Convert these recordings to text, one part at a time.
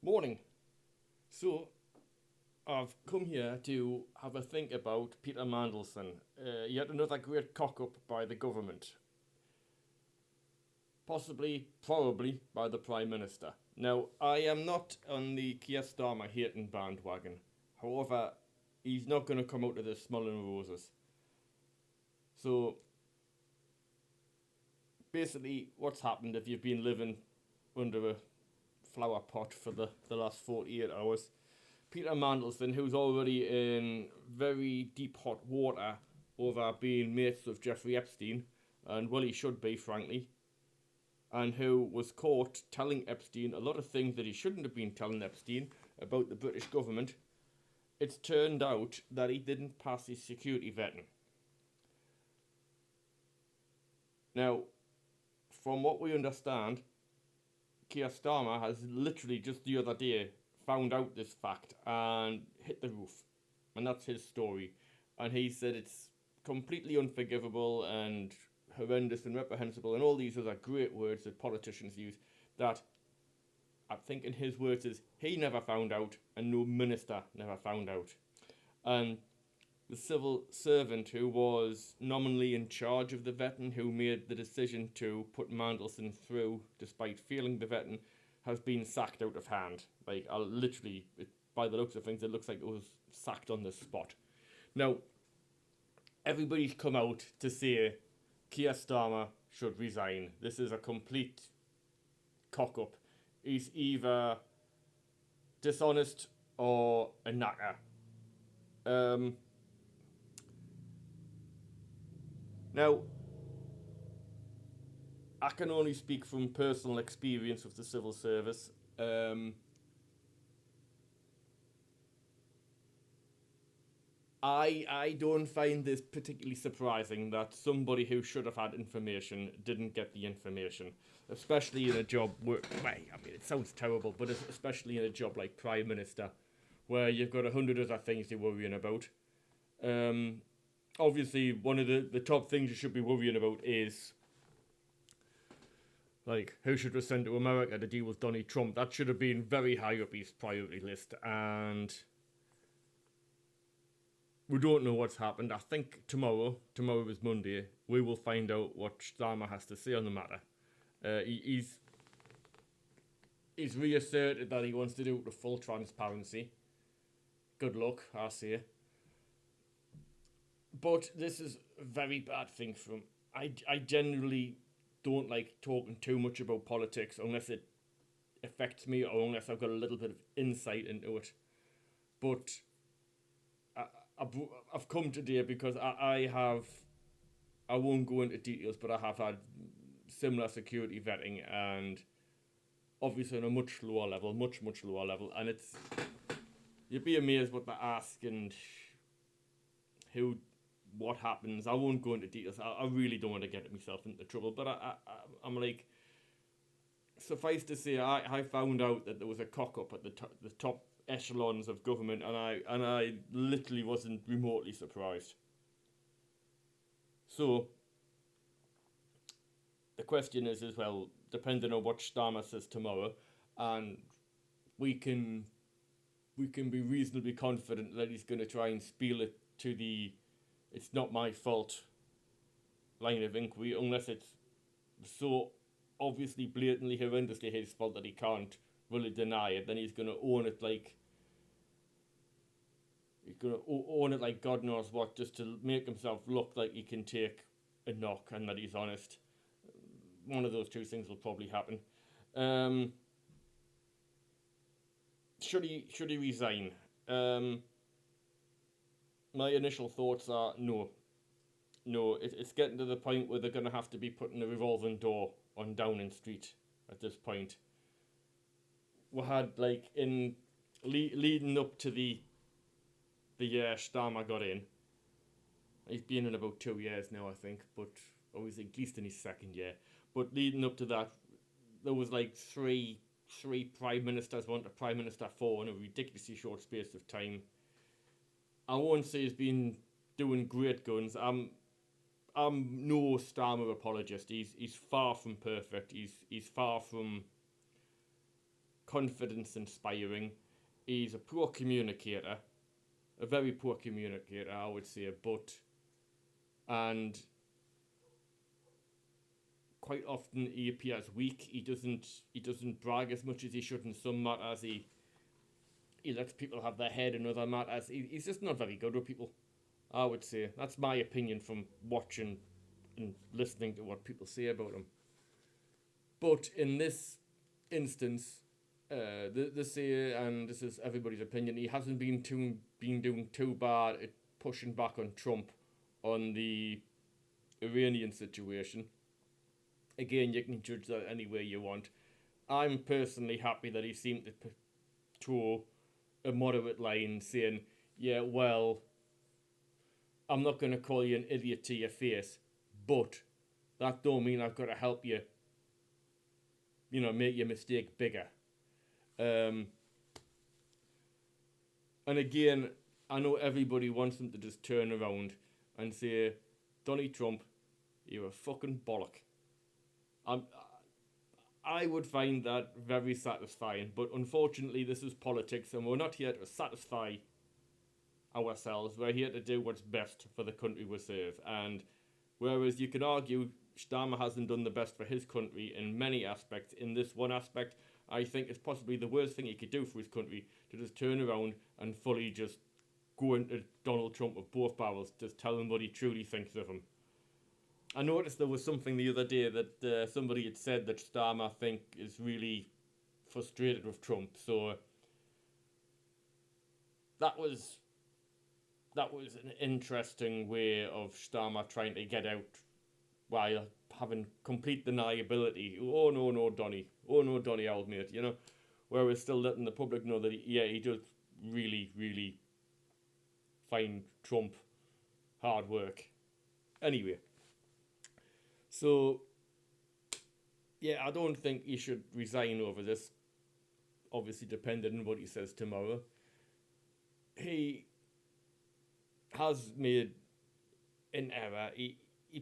Morning. So, I've come here to have a think about Peter Mandelson. Yet another great cock up by the government. Possibly, probably by the Prime Minister. Now, I am not on the Keir Starmer hating bandwagon. However, he's not going to come out of this smelling roses. So, basically, what's happened if you've been living under a flower pot for the last 48 hours? Peter Mandelson, who's already in very deep hot water over being mates with Jeffrey Epstein, and well, he should be, frankly, and who was caught telling Epstein a lot of things that he shouldn't have been telling Epstein about the British government. It's turned out that he didn't pass his security vetting. Now, from what we understand, Keir Starmer has literally just the other day found out this fact and hit the roof. And that's his story. And he said it's completely unforgivable and horrendous and reprehensible and all these other great words that politicians use that I think in his words is he never found out and no minister never found out. And the civil servant who was nominally in charge of the vetting, who made the decision to put Mandelson through despite failing the vetting, has been sacked out of hand. Like, literally, by the looks of things, it looks like it was sacked on the spot. Now, everybody's come out to say Keir Starmer should resign. This is a complete cock up. He's either dishonest or a knacker. Now, I can only speak from personal experience with the civil service. I don't find this particularly surprising that somebody who should have had information didn't get the information, especially in a job where, well, I mean, it sounds terrible, but especially in a job like Prime Minister, where you've got 100 other things you're worrying about. Um, Obviously, one of the top things you should be worrying about is like who should we send to America to deal with Donald Trump. That should have been very high up his priority list, and we don't know what's happened. I think tomorrow is Monday, we will find out what Starmer has to say on the matter. He's reasserted that he wants to do it with full transparency. Good luck, I say. But this is a very bad thing for him. I generally don't like talking too much about politics unless it affects me or unless I've got a little bit of insight into it. But I, I've come today because I won't go into details, but I have had similar security vetting and obviously on a much lower level, much lower level, and it's you'd be amazed what they ask and who what happens. I won't go into details. I really don't want to get myself into trouble, but I'm like, suffice to say, I found out that there was a cock up at the top echelons of government, and I literally wasn't remotely surprised. So the question is as well, depending on what Starmer says tomorrow, and we can we can be reasonably confident that he's going to try and spiel it to the "it's not my fault" line of inquiry, unless it's so obviously, blatantly, horrendously his fault that he can't really deny it. Then he's going to own it like he's going to own it like God knows what, just to make himself look like he can take a knock and that he's honest. One of those two things will probably happen. Um, should he resign? Um, my initial thoughts are no, no. It's getting to the point where they're going to have to be putting a revolving door on Downing Street at this point. We had like in leading up to the year Starmer got in. He's been in about 2 years now, I think, but or he's at least in his second year. But leading up to that, there was like three prime ministers, one to prime minister four in a ridiculously short space of time. I won't say he's been doing great guns. I'm no Starmer apologist. He's far from perfect. He's far from confidence inspiring. He's a poor communicator, a very poor communicator, I would say, and quite often he appears weak. He doesn't brag as much as he should in some matters. He lets people have their head in other matters. He's just not very good with people, I would say. That's my opinion from watching and listening to what people say about him. But in this instance, this year, and this is everybody's opinion, he hasn't been doing too bad at pushing back on Trump on the Iranian situation. Again, you can judge that any way you want. I'm personally happy that he seemed to toe a moderate line, saying, "Yeah, well, I'm not going to call you an idiot to your face, but that don't mean I've got to help you, make your mistake bigger." And again, I know everybody wants them to just turn around and say, "Donald Trump, you're a fucking bollock." I would find that very satisfying, but unfortunately, this is politics, and we're not here to satisfy ourselves. We're here to do what's best for the country we serve. And whereas you can argue Starmer hasn't done the best for his country in many aspects, in this one aspect, I think it's possibly the worst thing he could do for his country, to just turn around and fully just go into Donald Trump with both barrels, just tell him what he truly thinks of him. I noticed there was something the other day that somebody had said that Starmer, I think, is really frustrated with Trump. So that was an interesting way of Starmer trying to get out while having complete deniability. Oh no, Donny. Oh no, Donny, old mate. Whereas still letting the public know that he does really, really find Trump hard work. Anyway. So, yeah, I don't think he should resign over this. Obviously, depending on what he says tomorrow. He has made an error. He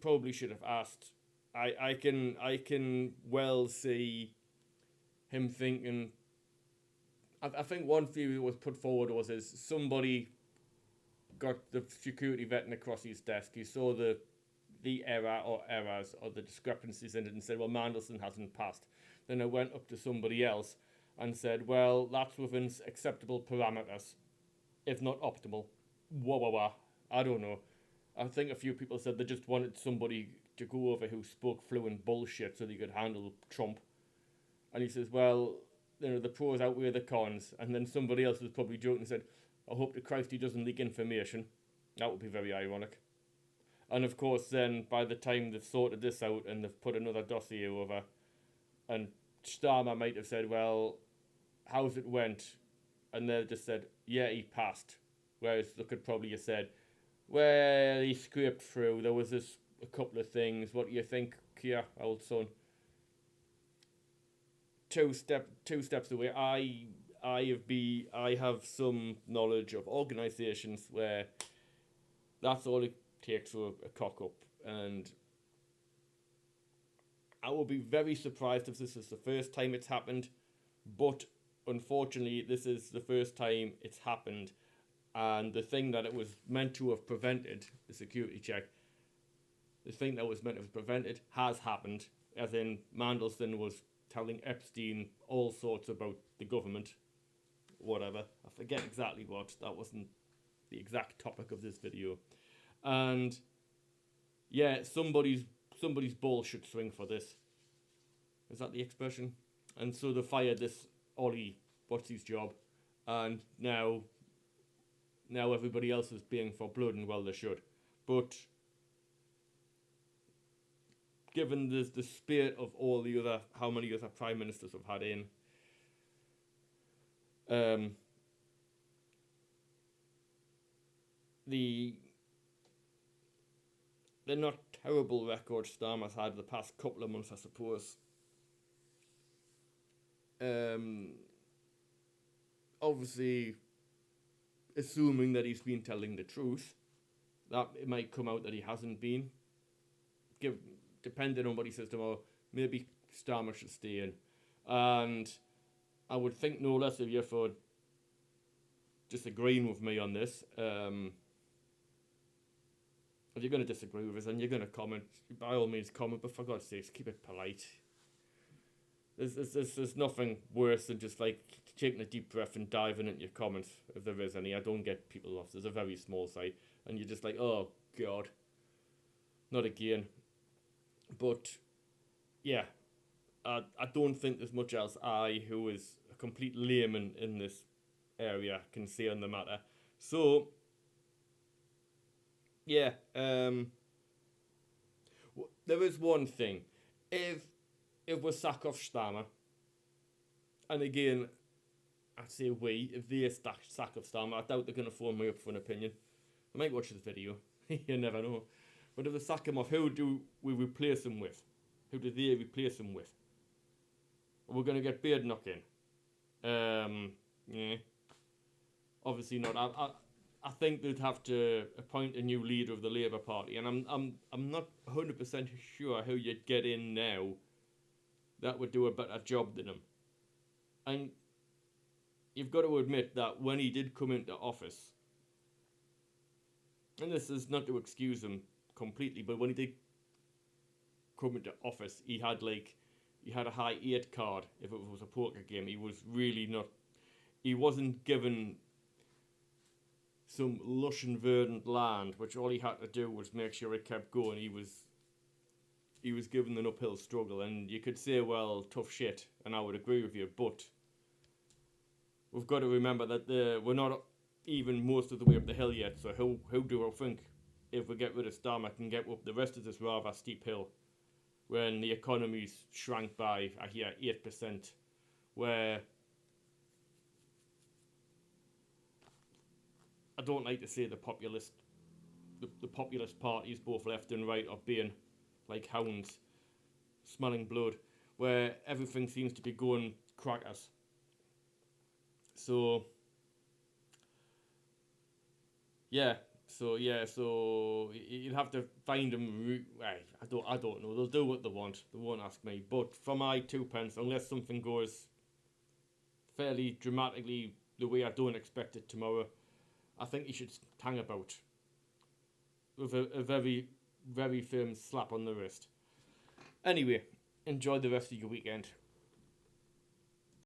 probably should have asked. I can well see him thinking. I think one theory that was put forward was somebody got the security vetting across his desk. He saw the error or errors or the discrepancies in it and said, well, Mandelson hasn't passed. Then I went up to somebody else and said, well, that's within acceptable parameters, if not optimal. I don't know. I think a few people said they just wanted somebody to go over who spoke fluent bullshit so they could handle Trump. And he says, well, the pros outweigh the cons. And then somebody else was probably joking and said, I hope to Christ he doesn't leak information. That would be very ironic. And of course, then by the time they've sorted this out and they've put another dossier over, and Starmer might have said, well, how's it went? And they just said, yeah, he passed. Whereas they could probably have said, well, he scraped through. There was a couple of things. What do you think, Kia, old son? Two steps away. I have some knowledge of organisations where that's all it takes for a cock up, and I will be very surprised if this is the first time it's happened, but unfortunately this is the first time it's happened, and the thing that it was meant to have prevented, the security check, the thing that was meant to have prevented has happened, as in Mandelson was telling Epstein all sorts about the government, whatever, I forget exactly what, that wasn't the exact topic of this video. And yeah, somebody's ball should swing for this. Is that the expression? And so they fired this Ollie, what's his job, and now everybody else is paying for blood, and well they should. But given the spirit of all the other, how many other prime ministers have had in, they're not terrible records Starmer's had the past couple of months, I suppose. Obviously, assuming that he's been telling the truth, that it might come out that he hasn't been. Depending on what he says tomorrow, maybe Starmer should stay in. And I would think no less of you for disagreeing with me on this. If you're going to disagree with us and you're going to comment, by all means comment, but for God's sakes, keep it polite. There's nothing worse than just like taking a deep breath and diving into your comments, if there is any. I don't get people lost. There's a very small site, and you're just like, oh God, not again. But yeah, I don't think there's much else I, who is a complete layman in this area, can say on the matter. So yeah, there is one thing. If we sack off Starmer, and again, I'd say we, if they sack off Starmer, I doubt they're going to phone me up for an opinion. I might watch this video. You never know. But if they sack him off, who do we replace him with? Who do they replace him with? We're going to get Beardnock in. Yeah. Obviously not. I think they'd have to appoint a new leader of the Labour Party, and I'm not 100% sure who you'd get in now that would do a better job than him. And you've got to admit that when he did come into office, and this is not to excuse him completely, but when he did come into office, he had a high 8 card. If it was a poker game, he was really not. He wasn't given some lush and verdant land, which all he had to do was make sure it kept going. He was given an uphill struggle, and you could say, well, tough shit, and I would agree with you, but we've got to remember that we're not even most of the way up the hill yet. So who do I think, if we get rid of Starmer, can get up the rest of this rather steep hill when the economy's shrank by, I hear, 8%, where I don't like to say the populist parties, both left and right, are being like hounds smelling blood, where everything seems to be going crackers. So so you'll have to find them. I don't know. They'll do what they want. They won't ask me. But for my 2 pence, unless something goes fairly dramatically the way I don't expect it tomorrow, I think you should hang about with a very, very firm slap on the wrist. Anyway, enjoy the rest of your weekend.